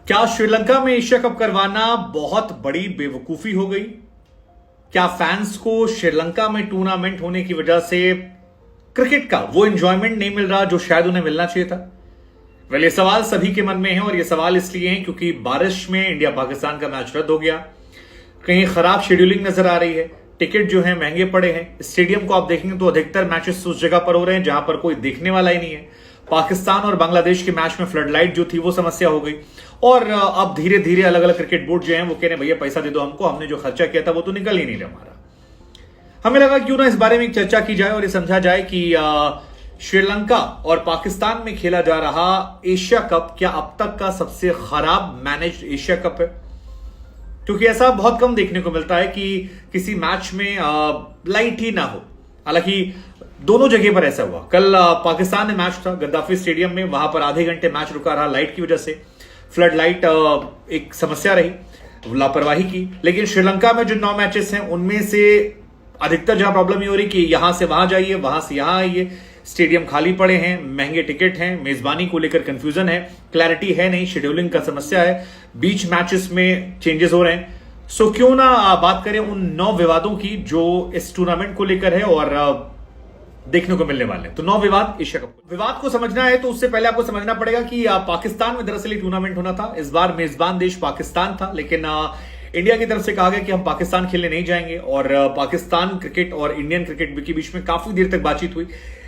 क्या श्रीलंका में Asia cup करवाना बहुत बड़ी बेवकूफी हो गई? क्या फैंस को श्रीलंका में टूर्नामेंट होने की वजह से क्रिकेट का वो एंजॉयमेंट नहीं मिल रहा जो शायद उन्हें मिलना चाहिए था? वेल, ये सवाल सभी के मन में है और ये सवाल इसलिए है क्योंकि बारिश में इंडिया पाकिस्तान का मैच रद्द हो गया। कहीं खराब शेड्यूलिंग नजर आ रही है, टिकट जो है महंगे पड़े हैं। स्टेडियम को आप देखेंगे तो अधिकतर मैचेस उस जगह पर हो रहे हैं जहां पर कोई देखने वाला ही नहीं है। पाकिस्तान और बांग्लादेश के मैच में फ्लड लाइट जो थी वो समस्या हो गई और अब धीरे धीरे अलग अलग क्रिकेट बोर्ड जो हैं वो कह रहे हैं भैया पैसा दे दो हमको, हमने जो खर्चा किया था वो तो निकल ही नहीं रहा हमारा। हमें लगा क्यों ना इस बारे में एक चर्चा की जाए और ये समझा जाए कि श्रीलंका और पाकिस्तान में खेला जा रहा एशिया कप क्या अब तक का सबसे खराब मैनेज्ड एशिया कप है? क्योंकि ऐसा बहुत कम देखने को मिलता है कि किसी मैच में लाइट ही ना हो। हालांकि दोनों जगह पर ऐसा हुआ। कल पाकिस्तान में मैच था गद्दाफी स्टेडियम में, वहां पर आधे घंटे मैच रुका रहा लाइट की वजह से। फ्लड लाइट एक समस्या रही, लापरवाही की। लेकिन श्रीलंका में जो 9 मैचेस हैं उनमें से अधिकतर जहां प्रॉब्लम ये हो रही कि यहां से वहां जाइए, वहां से यहां आइए, स्टेडियम खाली पड़े हैं, महंगे टिकट हैं, मेजबानी को लेकर कंफ्यूजन है, क्लैरिटी है नहीं, शेड्यूलिंग का समस्या है, बीच मैचेस में चेंजेस हो रहे हैं। सो क्यों ना बात करें उन 9 विवादों की जो इस टूर्नामेंट को लेकर है और देखने को मिलने वाले हैं। तो 9 विवाद एशिया कप। विवाद को समझना है तो उससे पहले आपको समझना पड़ेगा कि पाकिस्तान में दरअसल ये टूर्नामेंट होना था। इस बार मेजबान देश पाकिस्तान था, लेकिन इंडिया की तरफ से कहा गया कि हम पाकिस्तान खेलने नहीं जाएंगे और पाकिस्तान क्रिकेट और इंडियन क्रिकेट के बीच में काफी देर तक बातचीत हुई।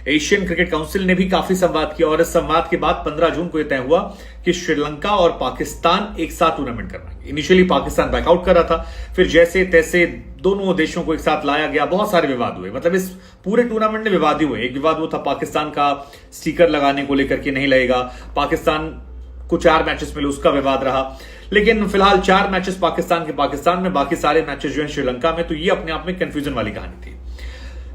एशियन क्रिकेट काउंसिल ने भी काफी संवाद किया और इस संवाद के बाद 15 जून को यह तय हुआ कि श्रीलंका और पाकिस्तान एक साथ टूर्नामेंट करवाएंगे। इनिशियली पाकिस्तान बैकआउट कर रहा था, फिर जैसे तैसे दोनों देशों को एक साथ लाया गया। बहुत सारे विवाद हुए, मतलब इस पूरे टूर्नामेंट में विवाद ही हुए। एक विवाद वो था पाकिस्तान का स्टिकर लगाने को लेकर के नहीं लगेगा, पाकिस्तान को 4 मैचेस मिले उसका विवाद रहा। लेकिन फिलहाल 4 मैचेस पाकिस्तान में, बाकी सारे मैचेस जो है श्रीलंका में। तो ये अपने आप में कंफ्यूजन वाली कहानी थी।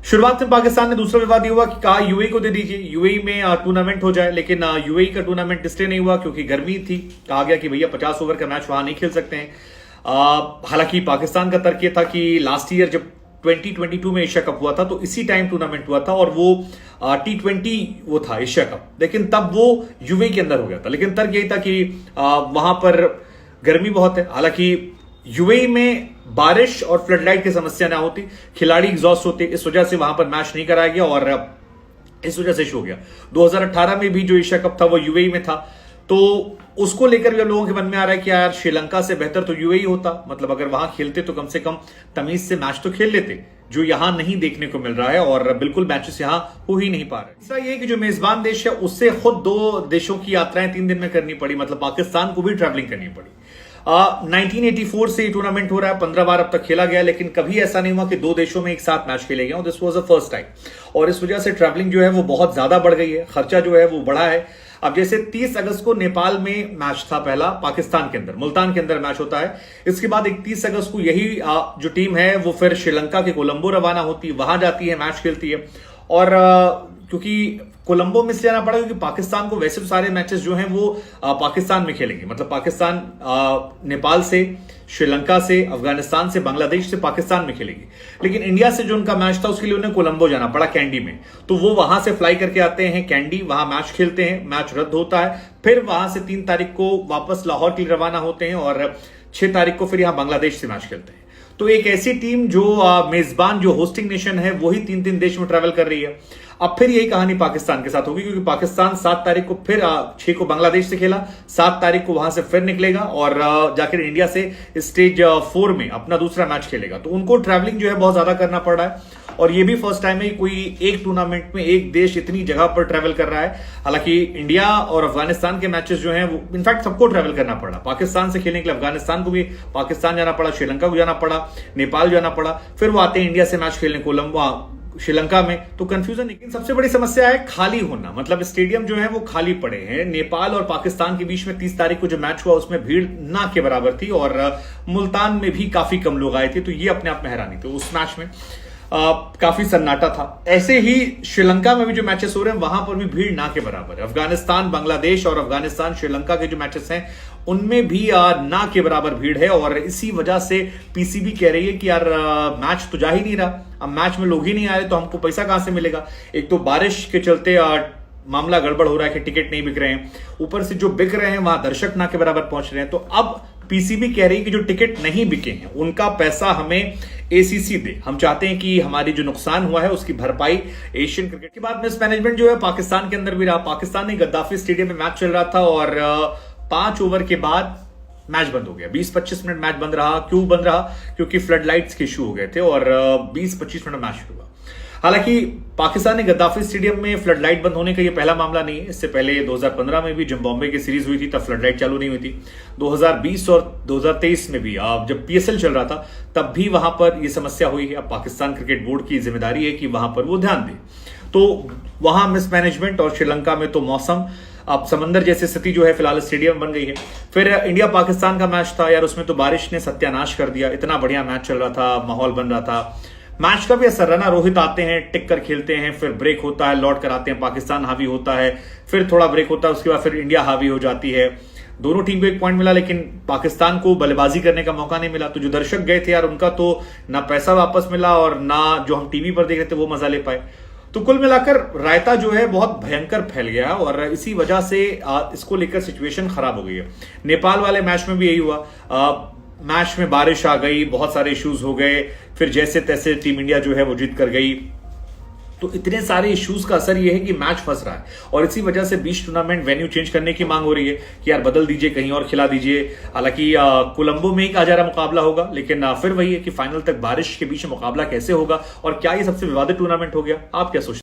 शुरुआत में पाकिस्तान ने दूसरा विवाद हुआ कि कहा यूएई को दे दीजिए, यूएई में टूर्नामेंट हो जाए। लेकिन यूएई का टूर्नामेंट इसलिए नहीं हुआ क्योंकि गर्मी थी। कहा गया कि भैया 50 ओवर का मैच वहां नहीं खेल सकते हैं। हालांकि पाकिस्तान का तर्क यह था कि लास्ट ईयर जब 2022 में एशिया कप हुआ था तो इसी टाइम टूर्नामेंट हुआ था और वो T20 वो था एशिया कप, लेकिन तब वो यूएई के अंदर हो गया था। लेकिन तर्क यही था कि वहां पर गर्मी बहुत है। हालांकि यूएई में बारिश और फ्लड लाइट की समस्या ना होती, खिलाड़ी एग्जॉस्ट होते, इस वजह से वहां पर मैच नहीं कराया गया और इस वजह से इशू हो गया। 2018 में भी जो एशिया कप था वो यूएई में था, तो उसको लेकर भी लोगों के मन में आ रहा है कि यार श्रीलंका से बेहतर तो यूएई होता। मतलब अगर वहां खेलते तो कम से कम तमीज से मैच तो खेल लेते, जो यहां नहीं देखने को मिल रहा है और बिल्कुल मैचेस यहां हो ही नहीं पा रहे। तीसरा ये कि जो मेजबान देश है उससे खुद 2 देशों की यात्राएं 3 दिन में करनी पड़ी, मतलब पाकिस्तान को भी ट्रैवलिंग करनी पड़ी। 1984 से टूर्नामेंट हो रहा है, 15 बार अब तक खेला गया, लेकिन कभी ऐसा नहीं हुआ कि 2 देशों में एक साथ मैच खेले गए। This was the first time और इस वजह से ट्रैवलिंग जो है वो बहुत ज्यादा बढ़ गई है, खर्चा जो है वो बढ़ा है। अब जैसे 30 अगस्त को नेपाल में मैच था, पहला पाकिस्तान के अंदर, मुल्तान के अंदर मैच होता है। इसके बाद 31 अगस्त को यही जो टीम है वो फिर श्रीलंका के कोलंबो रवाना होती है, वहां जाती है, मैच खेलती है। और क्योंकि कोलंबो में से जाना पड़ा क्योंकि पाकिस्तान को वैसे सारे मैचेस जो हैं वो पाकिस्तान में खेलेंगे, मतलब पाकिस्तान नेपाल से, श्रीलंका से, अफगानिस्तान से, बांग्लादेश से पाकिस्तान में खेलेगी। लेकिन इंडिया से जो उनका मैच था उसके लिए उन्हें कोलंबो जाना पड़ा, कैंडी में। तो वो वहां से फ्लाई करके आते हैं कैंडी, वहां मैच खेलते हैं, मैच रद्द होता है। फिर वहां से 3 तारीख को वापस लाहौर के लिए रवाना होते हैं और 6 तारीख को फिर यहां बांग्लादेश से मैच खेलते हैं। तो एक ऐसी टीम जो मेजबान, जो होस्टिंग नेशन है, वही 3-3 देश में ट्रैवल कर रही है। अब फिर यही कहानी पाकिस्तान के साथ होगी क्योंकि पाकिस्तान 7 तारीख को फिर 6 को बांग्लादेश से खेला, 7 तारीख को वहां से फिर निकलेगा और जाकर इंडिया से स्टेज 4 में अपना दूसरा मैच खेलेगा। तो उनको ट्रैवलिंग जो है बहुत ज्यादा करना पड़ रहा है और ये भी फर्स्ट टाइम है कोई एक टूर्नामेंट में एक देश इतनी जगह पर ट्रैवल कर रहा है। हालांकि इंडिया और अफगानिस्तान के मैचेस जो हैं वो इनफैक्ट सबको ट्रैवल करना पड़ा। पाकिस्तान से खेलने के लिए अफगानिस्तान को भी पाकिस्तान जाना पड़ा, श्रीलंका को जाना पड़ा, नेपाल जाना पड़ा, फिर वो आते हैं इंडिया से मैच खेलने कोलंबो श्रीलंका में। तो कंफ्यूजन। लेकिन सबसे बड़ी समस्या है खाली होना, मतलब स्टेडियम जो है वो खाली पड़े हैं। नेपाल और पाकिस्तान के बीच में 30 तारीख को जो मैच हुआ उसमें भीड़ ना के बराबर थी और मुल्तान में भी काफी कम लोग आए थे, तो ये अपने आप में हैरानी थी। उस मैच में काफी सन्नाटा था। ऐसे ही श्रीलंका में भी जो मैचेस हो रहे हैं वहां पर भी भीड़ ना के बराबर है। अफगानिस्तान बांग्लादेश और अफगानिस्तान श्रीलंका के जो मैचेस हैं उनमें भी ना के बराबर भीड़ है और इसी वजह से पीसीबी कह रही है कि यार मैच तो जा ही नहीं रहा, अब मैच में लोग ही नहीं आ रहे तो हमको पैसा कहां से मिलेगा। एक तो बारिश के चलते मामला गड़बड़ हो रहा है कि टिकट नहीं बिक रहे हैं, ऊपर से जो बिक रहे हैं वहां दर्शक ना के बराबर पहुंच रहे हैं। तो अब पीसीबी कह रही है कि जो टिकट नहीं बिके हैं उनका पैसा हमें एसीसी दे। हम चाहते हैं कि हमारी जो नुकसान हुआ है उसकी भरपाई एशियन क्रिकेट। के बाद मिसमैनेजमेंट जो है पाकिस्तान के अंदर भी रहा। पाकिस्तान में गद्दाफी स्टेडियम में मैच चल रहा था और 5 ओवर के बाद मैच बंद हो गया। 20-25 मिनट मैच बंद रहा। क्यों बंद रहा? क्योंकि फ्लड लाइट्स के इशू हो गए थे और 20-25 मिनट मैच शुरू हुआ। हालांकि पाकिस्तान ने गद्दाफी स्टेडियम में फ्लड लाइट बंद होने का यह पहला मामला नहीं है। इससे पहले 2015 में भी जिम्बाब्वे की सीरीज हुई थी तब फ्लड लाइट चालू नहीं हुई थी। 2020 और 2023 में भी जब पीएसएल चल रहा था तब भी वहां पर यह समस्या हुई है। अब पाकिस्तान क्रिकेट बोर्ड की जिम्मेदारी है कि वहां पर वो ध्यान दे। तो वहां मिसमैनेजमेंट और श्रीलंका में तो मौसम, अब समंदर जैसी स्थिति जो है फिलहाल स्टेडियम बन गई है। फिर इंडिया पाकिस्तान का मैच था यार, उसमें तो बारिश ने सत्यानाश कर दिया। इतना बढ़िया मैच चल रहा था, माहौल बन रहा था। मैच का भी असर रहा ना। रोहित आते हैं, टिक कर खेलते हैं, फिर ब्रेक होता है, लौट कर आते हैं, पाकिस्तान हावी होता है, फिर थोड़ा ब्रेक होता है, उसके बाद फिर इंडिया हावी हो जाती है। दोनों टीम को 1 पॉइंट मिला लेकिन पाकिस्तान को बल्लेबाजी करने का मौका नहीं मिला। तो जो दर्शक गए थे यार उनका तो ना पैसा वापस मिला और ना जो हम टीवी पर देख रहे थे वो मजा ले पाए। तो कुल मिलाकर रायता जो है बहुत भयंकर फैल गया और इसी वजह से इसको लेकर सिचुएशन खराब हो गई है। नेपाल वाले मैच में भी यही हुआ। मैच में बारिश आ गई, बहुत सारे इश्यूज हो गए, फिर जैसे तैसे टीम इंडिया जो है वो जीत कर गई। तो इतने सारे इश्यूज का असर यह है कि मैच फंस रहा है और इसी वजह से बीच टूर्नामेंट वेन्यू चेंज करने की मांग हो रही है कि यार बदल दीजिए, कहीं और खिला दीजिए। हालांकि कोलंबो में ही कहा जा रहा मुकाबला होगा, लेकिन फिर वही है कि फाइनल तक बारिश के बीच मुकाबला कैसे होगा और क्या ये सबसे विवादित टूर्नामेंट हो गया? आप क्या सोचते हैं?